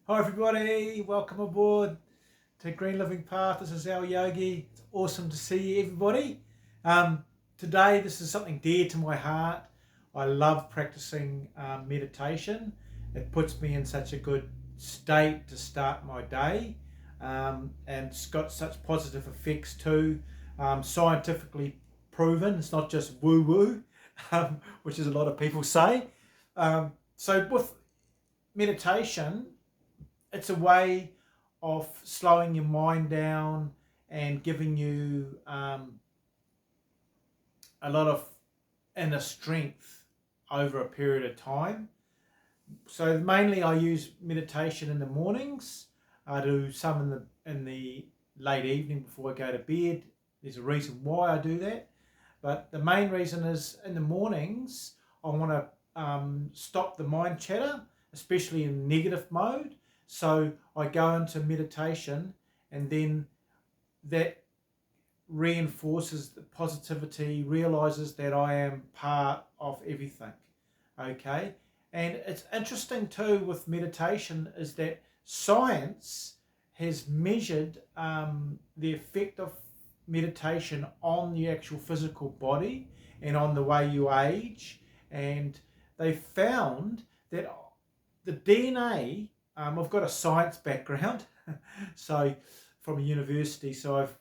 Hi everybody, welcome aboard to Green Living Path. This is Alyogi. It's awesome to see everybody. Today this is something dear to my heart. I love practicing meditation. It puts me in such a good state to start my day, and it's got such positive effects too. Scientifically proven. It's not just woo woo, which is a lot of people say. So with meditation, it's a way of slowing your mind down and giving you a lot of inner strength over a period of time. So mainly I use meditation in the mornings. I do some in the late evening before I go to bed. There's a reason why I do that, but the main reason is in the mornings I want to stop the mind chatter, especially in negative mode. So I go into meditation, and then that reinforces the positivity, realizes that I am part of everything. Okay. And it's interesting too with meditation is that science has measured the effect of meditation on the actual physical body and on the way you age. And they found that the DNA, I've got a science background, so from a university, so I've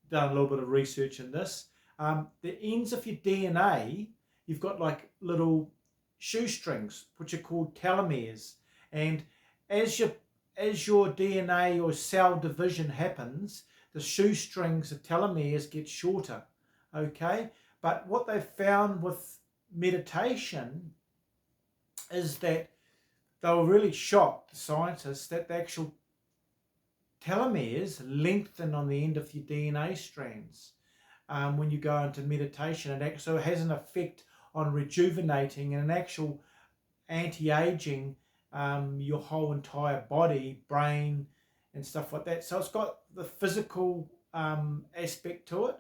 done a little bit of research in this. The ends of your DNA, you've got like little shoestrings, which are called telomeres. And as your DNA or cell division happens, the shoestrings, the telomeres get shorter. Okay, but what they've found with meditation is that they were really shocked, the scientists, that the actual telomeres lengthen on the end of your DNA strands when you go into meditation. And so it has an effect on rejuvenating and an actual anti-aging your whole entire body, brain, and stuff like that. So it's got the physical aspect to it.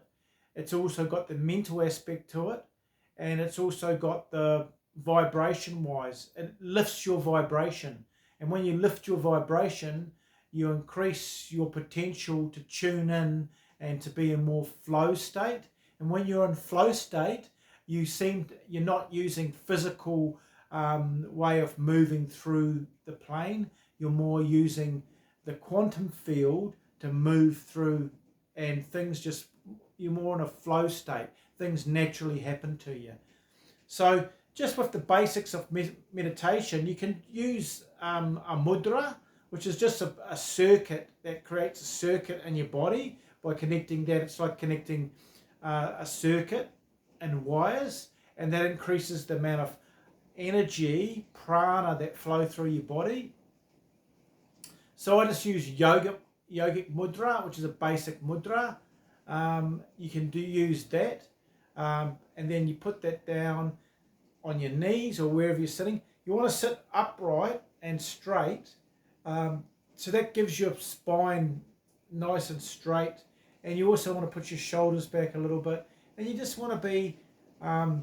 It's also got the mental aspect to it. And it's also got the vibration wise. It lifts your vibration. And when you lift your vibration, you increase your potential to tune in and to be in more flow state. And when you're in flow state, you're not using physical way of moving through the plane. You're more using the quantum field to move through, and you're more in a flow state. Things naturally happen to you. So just with the basics of meditation, you can use a mudra, which is just a circuit that creates a circuit in your body by connecting that. It's like connecting a circuit and wires, and that increases the amount of energy, prana, that flow through your body. So I just use yogic mudra, which is a basic mudra. You can use that, and then you put that down on your knees or wherever you're sitting. You want to sit upright and straight, so that gives your spine nice and straight. And you also want to put your shoulders back a little bit, and you just want to be in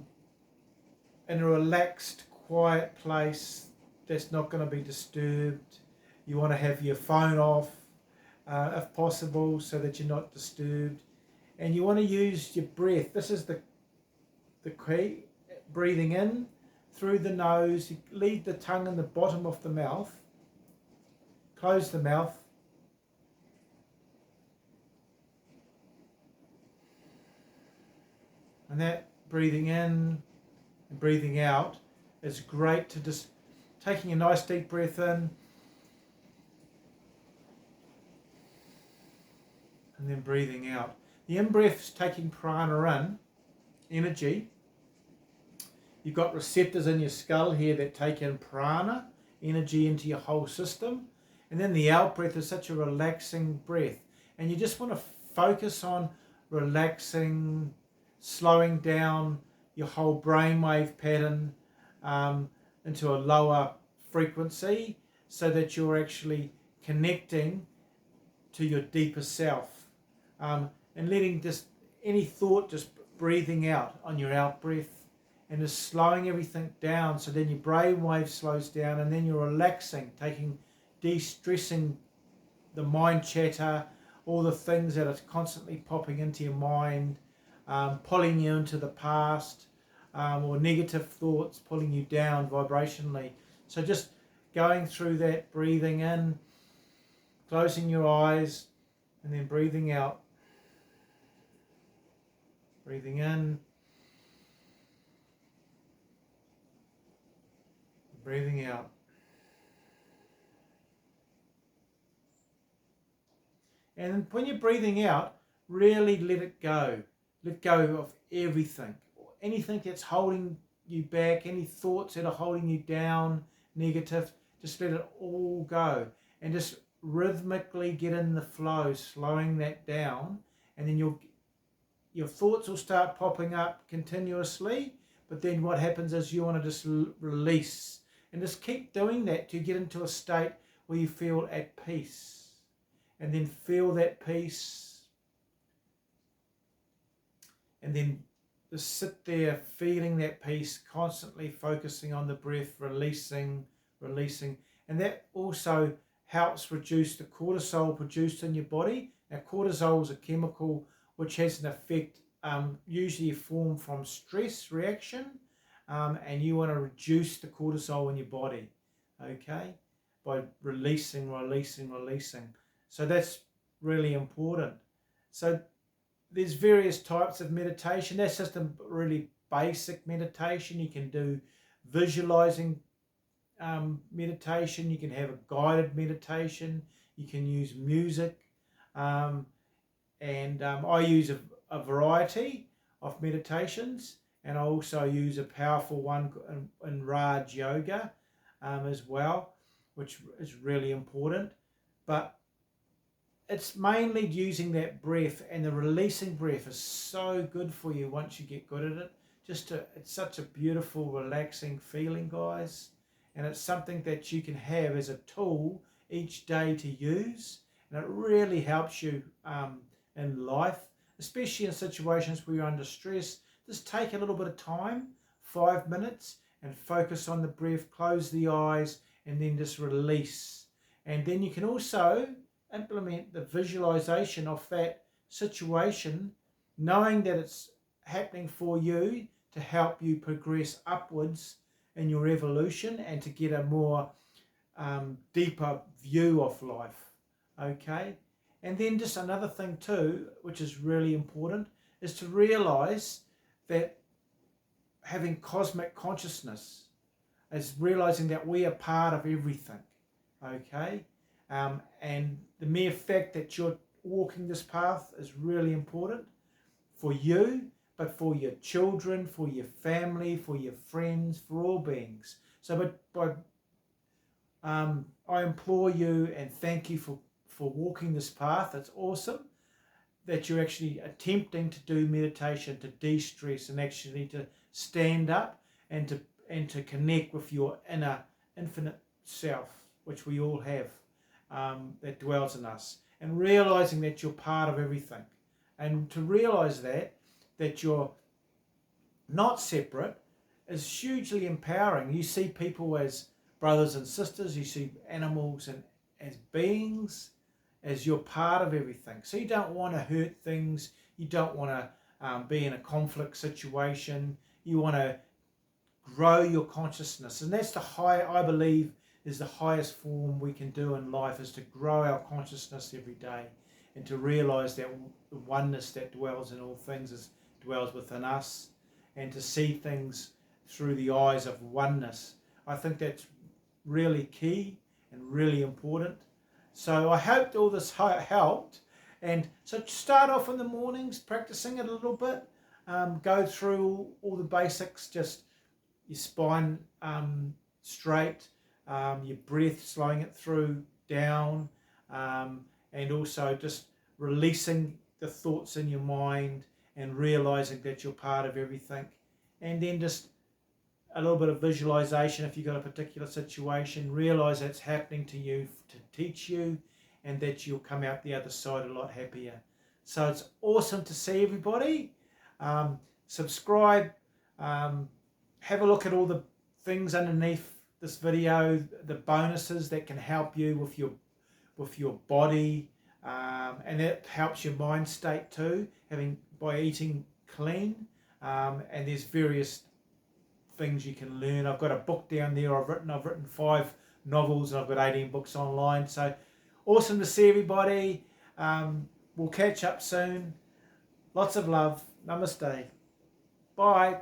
a relaxed, quiet place that's not going to be disturbed. You want to have your phone off if possible, so that you're not disturbed. And you want to use your breath. This is the key. Breathing in through the nose, you leave the tongue in the bottom of the mouth, close the mouth, and that breathing in and breathing out is great. To just taking a nice deep breath in and then breathing out. The in-breath is taking prana in, energy. You've got receptors in your skull here that take in prana, energy, into your whole system. And then the out breath is such a relaxing breath. And you just want to focus on relaxing, slowing down your whole brainwave pattern into a lower frequency, so that you're actually connecting to your deeper self. And letting just any thought, just breathing out on your out breath, and just slowing everything down. So then your brain wave slows down, and then you're relaxing, taking de-stressing the mind chatter, all the things that are constantly popping into your mind, pulling you into the past, or negative thoughts pulling you down vibrationally. So just going through that, breathing in, closing your eyes, and then breathing out. Breathing in, breathing out. And when you're breathing out, really let it go. Let go of everything. Anything that's holding you back, any thoughts that are holding you down, negative, just let it all go. And just rhythmically get in the flow, slowing that down. And then your thoughts will start popping up continuously. But then what happens is you want to just release. And just keep doing that to get into a state where you feel at peace. And then feel that peace, and then just sit there feeling that peace, constantly focusing on the breath, releasing, and that also helps reduce the cortisol produced in your body. Now, cortisol is a chemical which has an effect, usually formed from stress reaction, and you want to reduce the cortisol in your body, okay, by releasing. So that's really important. So there's various types of meditation. That's just a really basic meditation. You can do visualizing meditation. You can have a guided meditation. You can use music. And I use a variety of meditations. And I also use a powerful one in Raj Yoga as well, which is really important. But it's mainly using that breath, and the releasing breath is so good for you once you get good at it. It's such a beautiful, relaxing feeling, guys. And it's something that you can have as a tool each day to use. And it really helps you in life, especially in situations where you're under stress. Just take a little bit of time, 5 minutes, and focus on the breath, close the eyes, and then just release. And then you can also implement the visualization of that situation, knowing that it's happening for you to help you progress upwards in your evolution and to get a more deeper view of life, okay? And then just another thing too, which is really important, is to realize that having cosmic consciousness is realizing that we are part of everything, okay? And the mere fact that you're walking this path is really important for you, but for your children, for your family, for your friends, for all beings. So I implore you and thank you for walking this path. It's awesome that you're actually attempting to do meditation to de-stress and actually to stand up and to connect with your inner infinite self, which we all have. That dwells in us, and realizing that you're part of everything, and to realize that you're not separate is hugely empowering. You see people as brothers and sisters, you see animals and as beings, as you're part of everything. So you don't want to hurt things, you don't want to be in a conflict situation, you want to grow your consciousness. And that's I believe is the highest form we can do in life, is to grow our consciousness every day and to realize that the oneness that dwells in all things dwells within us, and to see things through the eyes of oneness. I think that's really key and really important. So I hope all this helped. And so start off in the mornings practicing it a little bit. Go through all the basics, just your spine straight, your breath, slowing it through down, and also just releasing the thoughts in your mind and realizing that you're part of everything. And then just a little bit of visualization. If you've got a particular situation, realize that's happening to you to teach you, and that you'll come out the other side a lot happier. So it's awesome to see everybody. Subscribe, have a look at all the things underneath this video, the bonuses that can help you with your body, and it helps your mind state too, by eating clean. And there's various things you can learn. I've got a book down there I've written 5 novels, and I've got 18 books online. So awesome to see everybody. We'll catch up soon. Lots of love. Namaste. Bye.